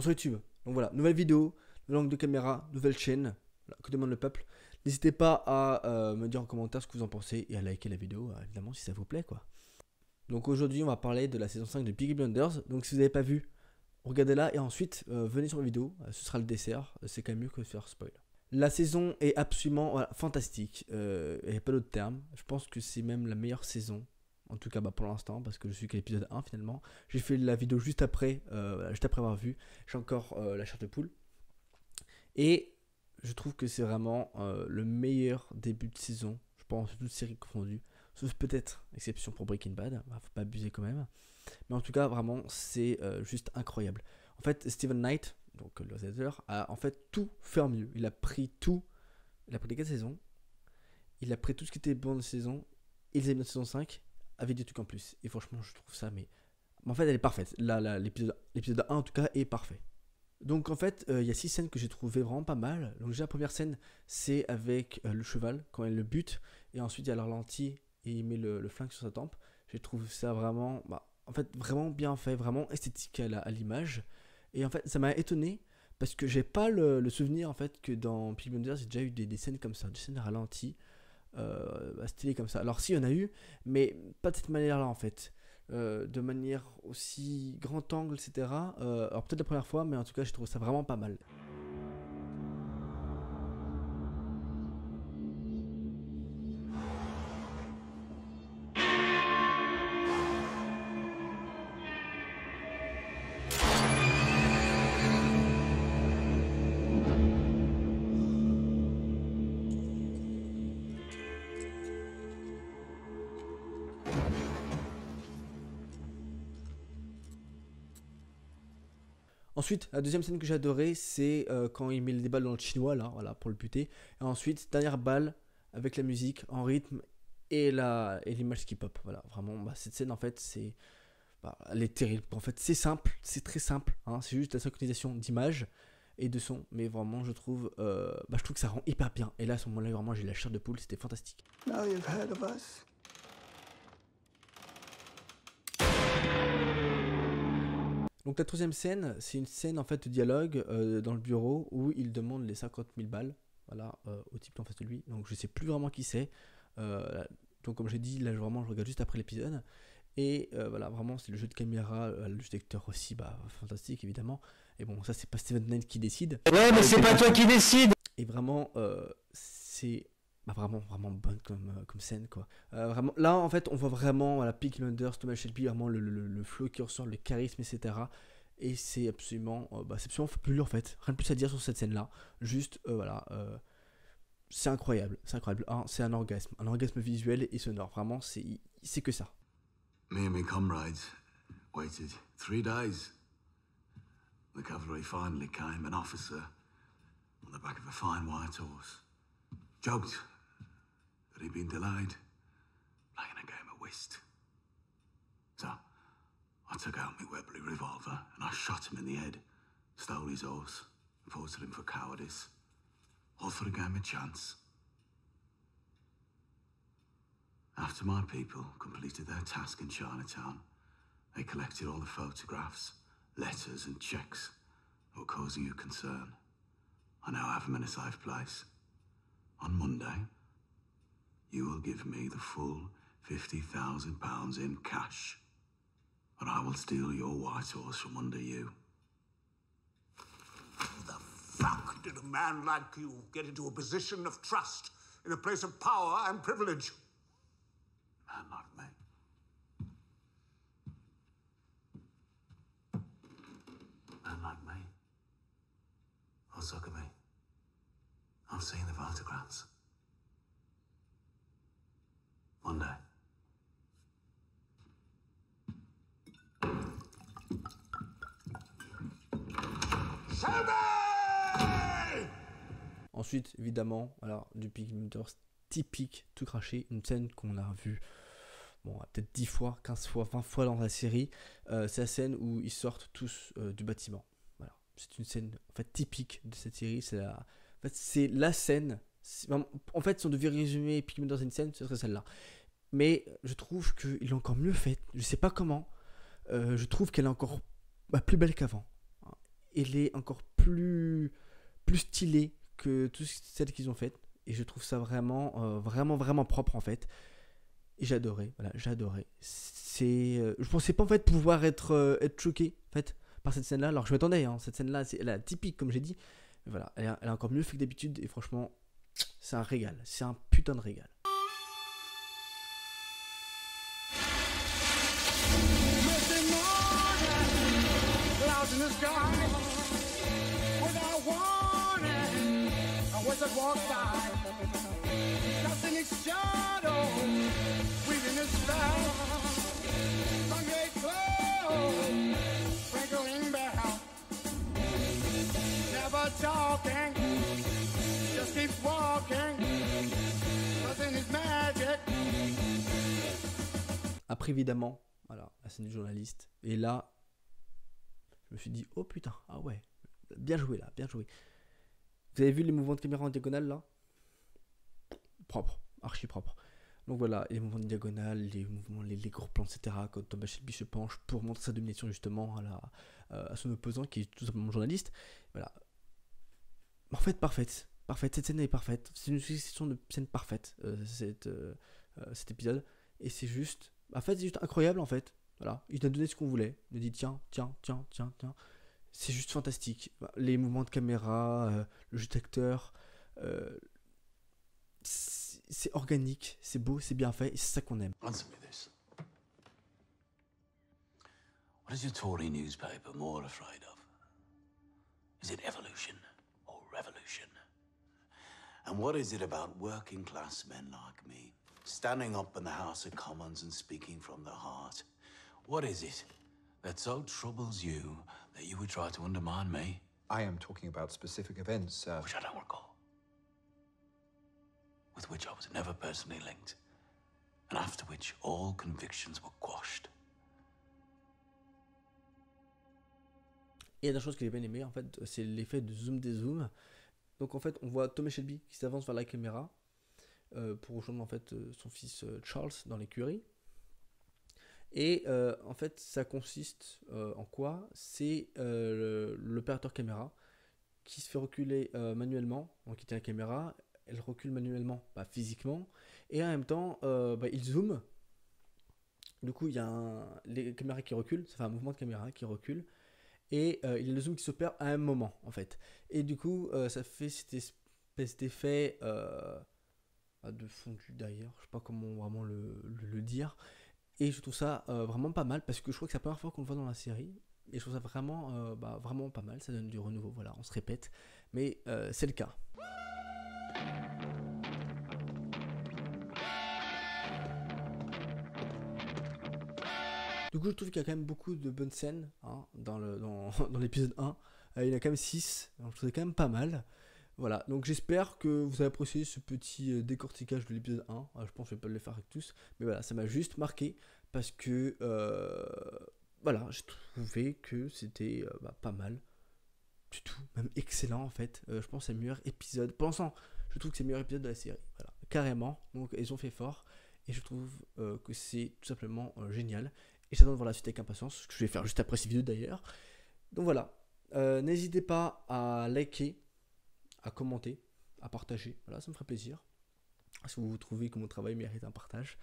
sur YouTube. Donc voilà, nouvelle vidéo, nouvel angle de caméra, nouvelle chaîne. Voilà, que demande le peuple? N'hésitez pas à me dire en commentaire ce que vous en pensez et à liker la vidéo, évidemment, si ça vous plaît, quoi. Donc aujourd'hui, on va parler de la saison 5 de Peaky Blinders. Donc si vous n'avez pas vu, regardez-la et ensuite venez sur la vidéo. Ce sera le dessert. C'est quand même mieux que de faire spoil. La saison est absolument fantastique. Il n'y a pas d'autre terme. Je pense que c'est même la meilleure saison. En tout cas pour l'instant, parce que je suis qu'à l'épisode 1 finalement. J'ai fait la vidéo juste après avoir vu. J'ai encore la chair de poule. Et je trouve que c'est vraiment le meilleur début de saison, je pense, toutes séries confondues. Sauf peut-être exception pour Breaking Bad, faut pas abuser quand même. Mais en tout cas, vraiment, c'est juste incroyable. En fait, Steven Knight, donc le réalisateur, a en fait tout fait en mieux. Il a pris tout, il a pris les 4 saisons, il a pris tout ce qui était bon de saison, et les a mis dans saison 5 avec des trucs en plus. Et franchement, je trouve ça, mais en fait, elle est parfaite. L'épisode 1 en tout cas est parfait. Donc en fait, il y a 6 scènes que j'ai trouvé vraiment pas mal. Donc déjà la première scène, c'est avec le cheval, quand elle le bute, et ensuite il y a le ralenti, et il met le flingue sur sa tempe. J'ai trouvé ça vraiment, en fait, vraiment bien fait, vraiment esthétique à l'image. Et en fait, ça m'a étonné, parce que j'ai pas le souvenir en fait que dans Peaky Blinders, j'ai déjà eu des scènes comme ça, des scènes ralenties, stylées comme ça. Alors si, il y en a eu, mais pas de cette manière-là en fait. De manière aussi grand angle, etc. Alors peut-être la première fois, mais en tout cas, je trouve ça vraiment pas mal. Ensuite, la deuxième scène que j'ai adorée, c'est quand il met les balles dans le chinois, là, voilà, pour le buter. Et ensuite, dernière balle, avec la musique, en rythme, et l'image qui pop. Voilà, vraiment, cette scène, en fait, elle est terrible. En fait, c'est simple, c'est très simple. Hein, c'est juste la synchronisation d'images et de son. Mais vraiment, je trouve que ça rend hyper bien. Et là, à ce moment-là, vraiment, j'ai la chair de poule, c'était fantastique. Now you've heard of us. Donc la troisième scène, c'est une scène en fait de dialogue dans le bureau où il demande les 50 000 balles, voilà, au type en face de lui. Donc je sais plus vraiment qui c'est. Donc comme j'ai dit, là vraiment je regarde juste après l'épisode. Et voilà, vraiment c'est le jeu de caméra, le jeu d'acteur aussi, fantastique évidemment. Et bon, ça c'est pas Steven Knight qui décide. Ouais, mais c'est pas toi qui décide. Et vraiment, c'est vraiment bonne comme scène quoi. Vraiment, là en fait on voit vraiment Peaky Blinders, Thomas Shelby, vraiment le flow qui ressort, le charisme, etc. Et c'est absolument fabuleux en fait. Rien de plus à dire sur cette scène là. Juste c'est incroyable, hein, c'est un orgasme visuel et sonore. Vraiment c'est que ça. Me and my comrades waited 3 days. The cavalry finally came, an officer on the back of a fine white horse. Joked that he'd been delayed, playing a game of whist. So, I took out my Webley revolver and I shot him in the head, stole his horse, reported him for cowardice. All for a game of chance. After my people completed their task in Chinatown, they collected all the photographs, letters and checks that were causing you concern. I now have them in a safe place. On Monday, you will give me the full £50,000 in cash, or I will steal your white horse from under you. How the fuck did a man like you get into a position of trust in a place of power and privilege? Man like me. Man like me. Or look at me. I've seen the photographs. Monday. Ensuite, évidemment, du Peaky Blinders typique, tout craché, une scène qu'on a vue peut-être 10 fois, 15 fois, 20 fois dans la série. C'est la scène où ils sortent tous du bâtiment. Voilà. C'est une scène en fait typique de cette série. C'est la scène. En fait, si on devait résumer Peaky Blinders dans une scène, ce serait celle-là. Mais je trouve qu'il est encore mieux faite. Je sais pas comment. Je trouve qu'elle est encore plus belle qu'avant. elle est encore plus stylée que toutes celles qu'ils ont faites. Et je trouve ça vraiment propre en fait. Et j'ai adoré, voilà, j'ai adoré. Je pensais pas en fait pouvoir être choqué en fait par cette scène-là. Alors je m'attendais, hein, cette scène-là, elle est typique comme j'ai dit. Mais voilà, elle est encore mieux fait que d'habitude. Et franchement, c'est un régal, c'est un putain de régal. Après évidemment, voilà, la scène du journaliste. Et là, je me suis dit, oh putain, ah ouais, bien joué là, bien joué. Vous avez vu les mouvements de caméra en diagonale là? Propre, archi propre. Donc voilà, les mouvements de diagonale, les mouvements, les gros plans, etc. Quand Thomas Shelby se penche pour montrer sa domination justement à son opposant qui est tout simplement journaliste. Voilà. En fait, parfaite. Cette scène est parfaite. C'est une succession de scènes parfaites, cet épisode. Et c'est juste... En fait, c'est juste incroyable en fait. Voilà. Il nous a donné ce qu'on voulait. Il nous a dit tiens. C'est juste fantastique. Les mouvements de caméra, le jeu d'acteur... c'est organique, c'est beau, c'est bien fait, et c'est ça qu'on aime. Answer me this. What is your Tory newspaper more afraid of? Is it evolution or revolution? And what is it about working class men like me, standing up in the House of Commons and speaking from the heart? What is it that so troubles you that you would try to undermine me? I am talking about specific events, Which I don't recall. With which I was never personally linked, and after which all convictions were quashed. Et la chose que j'ai bien aimé en fait, c'est l'effet de zoom dézoom. Donc en fait, on voit Thomas Shelby qui s'avance vers la caméra pour rejoindre en fait son fils Charles dans l'écurie. Et en fait, ça consiste en quoi? C'est l'opérateur caméra qui se fait reculer manuellement, donc il tient la caméra. Elle recule manuellement, pas physiquement, et en même temps, il zoome. Du coup, il y a les caméras qui reculent, ça fait un mouvement de caméra qui recule, et il y a le zoom qui s'opère à un moment, en fait. Et du coup, ça fait cette espèce d'effet de fondu d'ailleurs, je sais pas comment vraiment le dire, et je trouve ça vraiment pas mal, parce que je crois que c'est la première fois qu'on le voit dans la série, et je trouve ça vraiment pas mal, ça donne du renouveau, voilà, on se répète, mais c'est le cas. Du coup, je trouve qu'il y a quand même beaucoup de bonnes scènes hein, dans l'épisode 1. Il y en a quand même 6, donc je trouve quand même pas mal. Voilà, donc j'espère que vous avez apprécié ce petit décortiquage de l'épisode 1. Je pense que je vais pas le faire avec tous, mais voilà, ça m'a juste marqué parce que voilà, j'ai trouvé que c'était pas mal du tout, même excellent en fait. Je pense que c'est le meilleur épisode. Pour l'instant, je trouve que c'est le meilleur épisode de la série. Voilà, carrément. Donc ils ont fait fort et je trouve que c'est tout simplement génial. Et j'attends de voir la suite avec impatience, ce que je vais faire juste après cette vidéo d'ailleurs. Donc voilà, n'hésitez pas à liker, à commenter, à partager. Voilà, ça me ferait plaisir. Si vous trouvez que mon travail mérite un partage.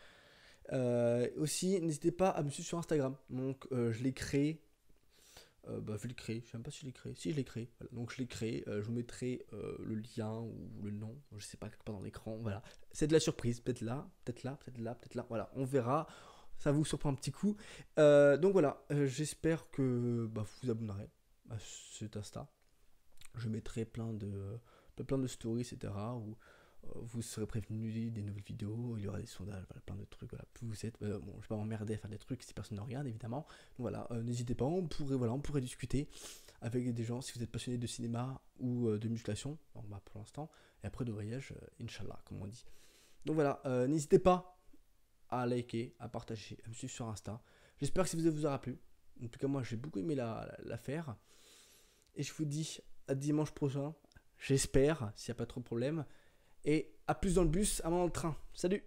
Aussi, n'hésitez pas à me suivre sur Instagram. Donc je l'ai créé. Je vais le créer, je sais même pas si je l'ai créé. Si je l'ai créé, voilà. Donc je l'ai créé, je vous mettrai le lien ou le nom, je sais pas, quelque part dans l'écran, voilà. C'est de la surprise, peut-être là, peut-être là, peut-être là, peut-être là, voilà, on verra. Ça vous surprend un petit coup. Donc voilà, j'espère que vous vous abonnerez à cet Insta. Je mettrai plein de stories, etc. où vous serez prévenus des nouvelles vidéos, il y aura des sondages, voilà, plein de trucs. Voilà. Plus vous êtes, bon, je vais pas m'emmerder à faire des trucs si personne ne regarde, évidemment. Donc voilà, n'hésitez pas, on pourrait discuter avec des gens si vous êtes passionné de cinéma ou de musculation, donc, pour l'instant, et après de voyage, Inch'Allah, comme on dit. Donc voilà, n'hésitez pas à liker, à partager, à me suivre sur Insta. J'espère que cette vidéo vous aura plu. En tout cas, moi, j'ai beaucoup aimé la faire. Et je vous dis à dimanche prochain, j'espère, s'il n'y a pas trop de problème. Et à plus dans le bus, à moins dans le train. Salut!